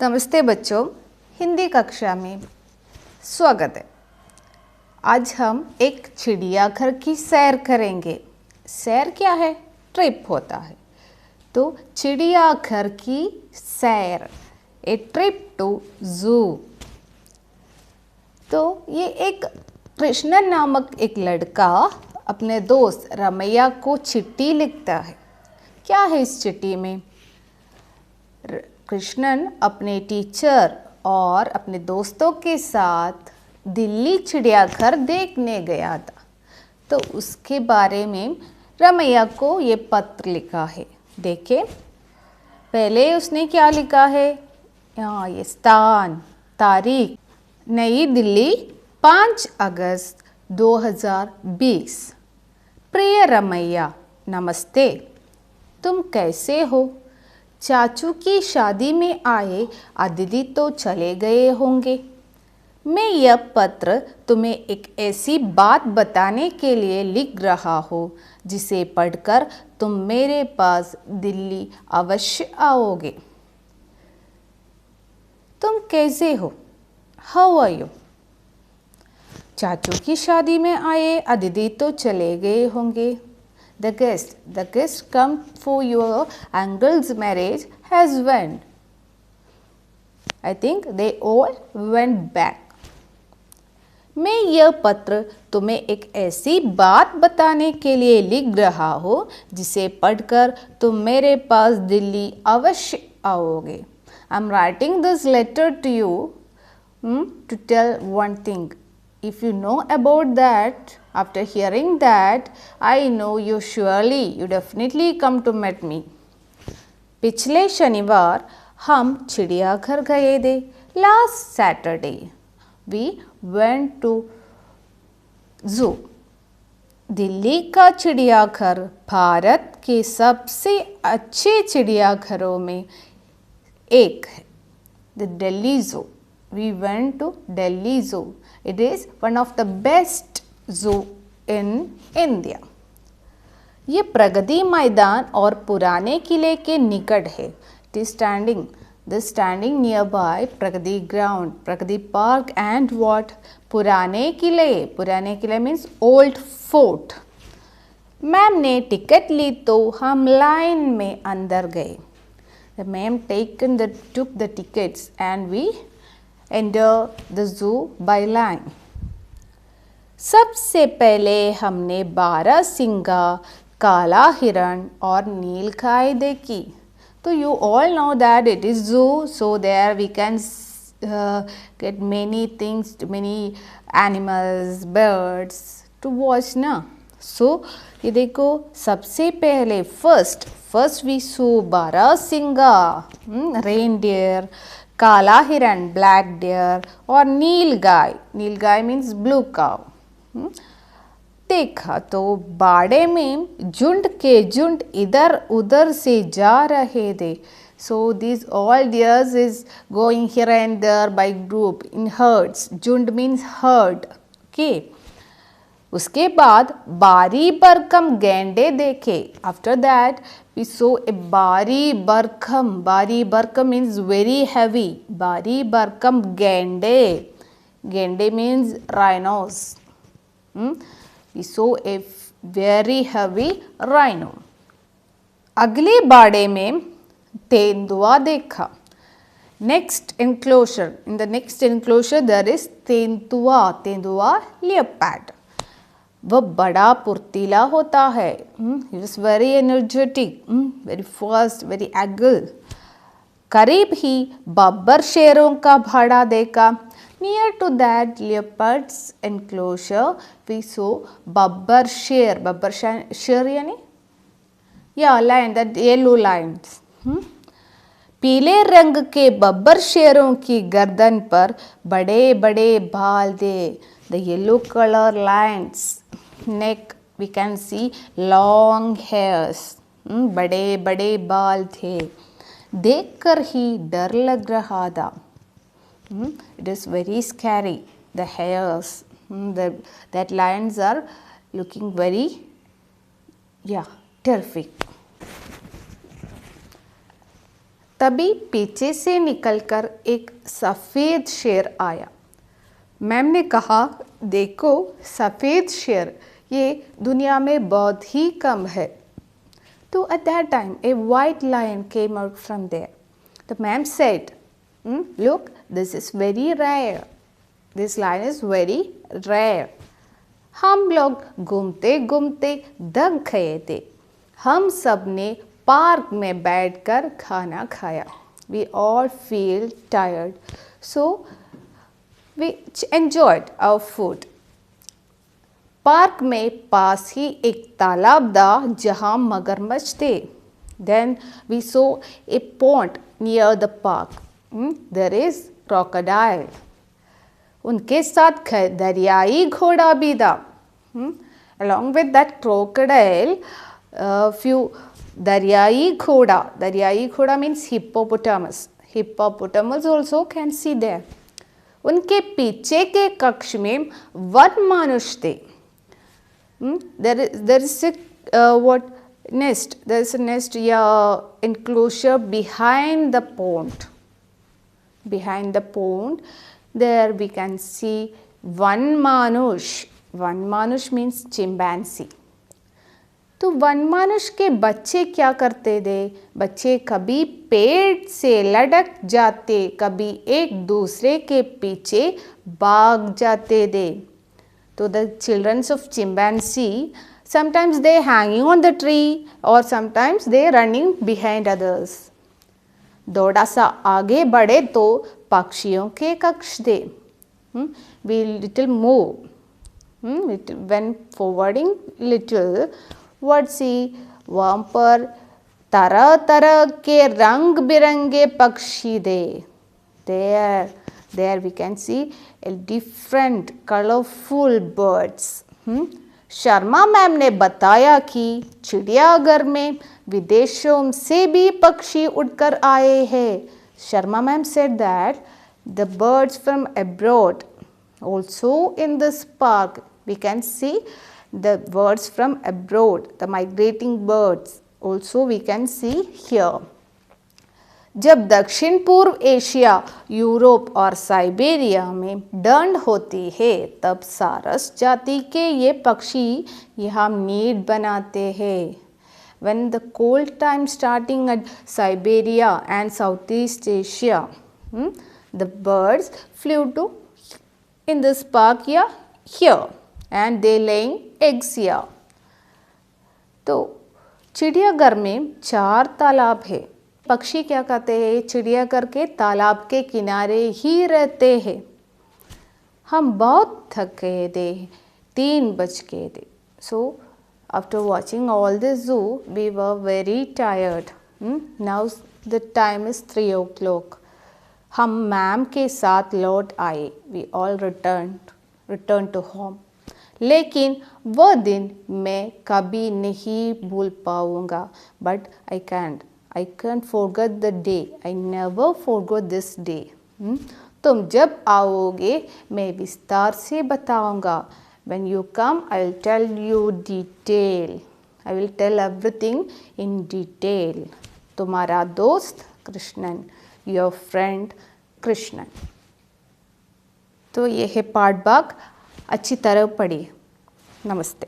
नमस्ते बच्चों, हिंदी कक्षा में स्वागत है। आज हम एक चिड़ियाघर की सैर करेंगे। सैर क्या है? ट्रिप होता है। तो चिड़ियाघर की सैर, ए ट्रिप टू जू। तो ये एक कृष्णन नामक एक लड़का अपने दोस्त रमैया को चिट्ठी लिखता है। क्या है इस चिट्ठी में? कृष्णन अपने टीचर और अपने दोस्तों के साथ दिल्ली चिड़ियाघर देखने गया था। तो उसके बारे में रमैया को ये पत्र लिखा है। देखें, पहले उसने क्या लिखा है? यहाँ ये स्थान, तारीख, नई दिल्ली 5 अगस्त 2020। प्रिय रमैया, नमस्ते। तुम कैसे हो? चाचू की शादी में आए अतिथि तो चले गए होंगे। मैं यह पत्र तुम्हें एक ऐसी बात बताने के लिए लिख रहा हूँ जिसे पढ़कर तुम मेरे पास दिल्ली अवश्य आओगे। तुम कैसे हो? How are you? चाचू की शादी में आए अतिथि तो चले गए होंगे। The guest come for your uncle's marriage has went. I think they all went back. मैं यह पत्र तुम्हें एक ऐसी बात बताने के लिए लिख रहा हूँ जिसे पढ़कर तुम मेरे पास दिल्ली अवश्य आओगे. I'm writing this letter to you to tell one thing. If you know about that, after hearing that, I know you definitely come to meet me. पिछले शनिवार हम चिड़ियाघर गए थे. Last Saturday, we went to zoo. Delhi का चिड़ियाघर भारत के सबसे अच्छे चिड़ियाघरों में एक है. The Delhi Zoo. We went to Delhi Zoo. It is one of the best zoo in India. ये प्रगति मैदान और पुराने किले के निकट है. It is standing nearby Pragati ground, Pragati park and what? पुराने किले means old fort. मैम ने टिकट ली तो हम लाइन में अंदर गए. The ma'am took the tickets and we enter the zoo by line. सबसे पहले हमने बारहसिंगा, काला हिरण और नीलगाय देखी. तो you all know that it is zoo, so there we can get many things, many animals, birds to watch ना. So ये देखो, सबसे पहले first we saw barasingha, reindeer, काला हिरण, ब्लैक डियर और नीलगाय मीन्स ब्लू काउ. देखा तो बाड़े में झुंड के झुंड इधर उधर से जा रहे थे. So this all deers is going here and there by group in herds. झुंड मीन्स हर्ड. ओके. उसके बाद बारी बरकम गैंडे देखे. After that we saw a bari barkam means very heavy. Bari barkam gende means rhinos. We saw a very heavy rhino. अगले बाड़े में तेंदुआ देखा. Next enclosure, in the next enclosure there is तेंदुआ leopard. वह बड़ा फुर्तीला होता है. He was very energetic, very fast, very agile. करीब ही बब्बर शेरों का भाड़ा देखा. Near to that leopard's enclosure we saw Babbar शेर यानी lion, that yellow lions. पीले रंग के बब्बर शेरों की गर्दन पर बड़े बड़े बाल थे. The yellow color lions neck we can see long hairs. बड़े बड़े बाल थे. देखकर ही डर लग रहा था. It is very scary. The hairs, that lions are looking very terrific. तभी पीछे से निकलकर एक सफ़ेद शेर आया। मैम ने कहा, देखो सफ़ेद शेर ये दुनिया में बहुत ही कम है। तो at that time a white lion came out from there. The ma'am said, look, this is very rare. This lion is very rare. हम लोग घूमते घूमते थक गए थे। हम सब ने पार्क में बैठकर खाना खाया। We all feel tired, so we enjoyed our food. Park में पास ही एक तालाब था जहाँ मगरमच्छ थे। Then we saw a pond near the park. There is crocodile. उनके साथ दरियाई घोड़ा भी था। Along with that crocodile, few दरियाई घोड़ा means hippopotamus. Hippopotamus also can see there. उनके पीछे के कक्ष में वन मानुष थे। There is a what nest? There is a nest, yeah, enclosure behind the pond. Behind the pond, there we can see one manush. One manush means chimpanzee. तो one मानुष के बच्चे क्या करते थे? बच्चे कभी पेड़ से लटक जाते, कभी एक दूसरे के पीछे भाग जाते थे। तो the children of chimpanzee, sometimes they hanging on the tree or sometimes they running behind others. थोड़ा सा आगे बढ़े तो पक्षियों के कक्ष थे। We little move. When forwarding little, what see, वहाँ पर तरह तरह के रंग बिरंगे पक्षी थे। There we can see a different colorful birds. Sharma ma'am ने बताया कि चिड़ियाघर में विदेशों से भी पक्षी उड़कर आए हैं। Sharma ma'am said that the birds from abroad also in this park we can see the birds from abroad, the migrating birds also we can see here. जब दक्षिण पूर्व एशिया, यूरोप और साइबेरिया में ठंड होती है तब सारस जाति के ये पक्षी यहाँ नीड बनाते हैं। When the cold time starting at Siberia and Southeast Asia, the birds flew to in this park here and they laying eggs here. तो चिड़ियाघर में 4 तालाब है। पक्षी क्या कहते हैं? चिड़ियाघर के तालाब के किनारे ही रहते हैं। हम बहुत थक गए थे, 3 बज गए थे। So after watching all this zoo, we were very tired. Now the time is 3 o'clock. हम मैम के साथ लौट आए। We all returned to home. लेकिन वो दिन मैं कभी नहीं भूल पाऊँगा। But I can't forget the day. I never forgot this day. तुम जब आओगे मैं विस्तार से बताऊँगा। When you come, I will tell you detail. I will tell everything in detail. तुम्हारा दोस्त कृष्णन, your friend कृष्णन। तो ये है पाठ भाग, अच्छी तरह पढ़िए। नमस्ते।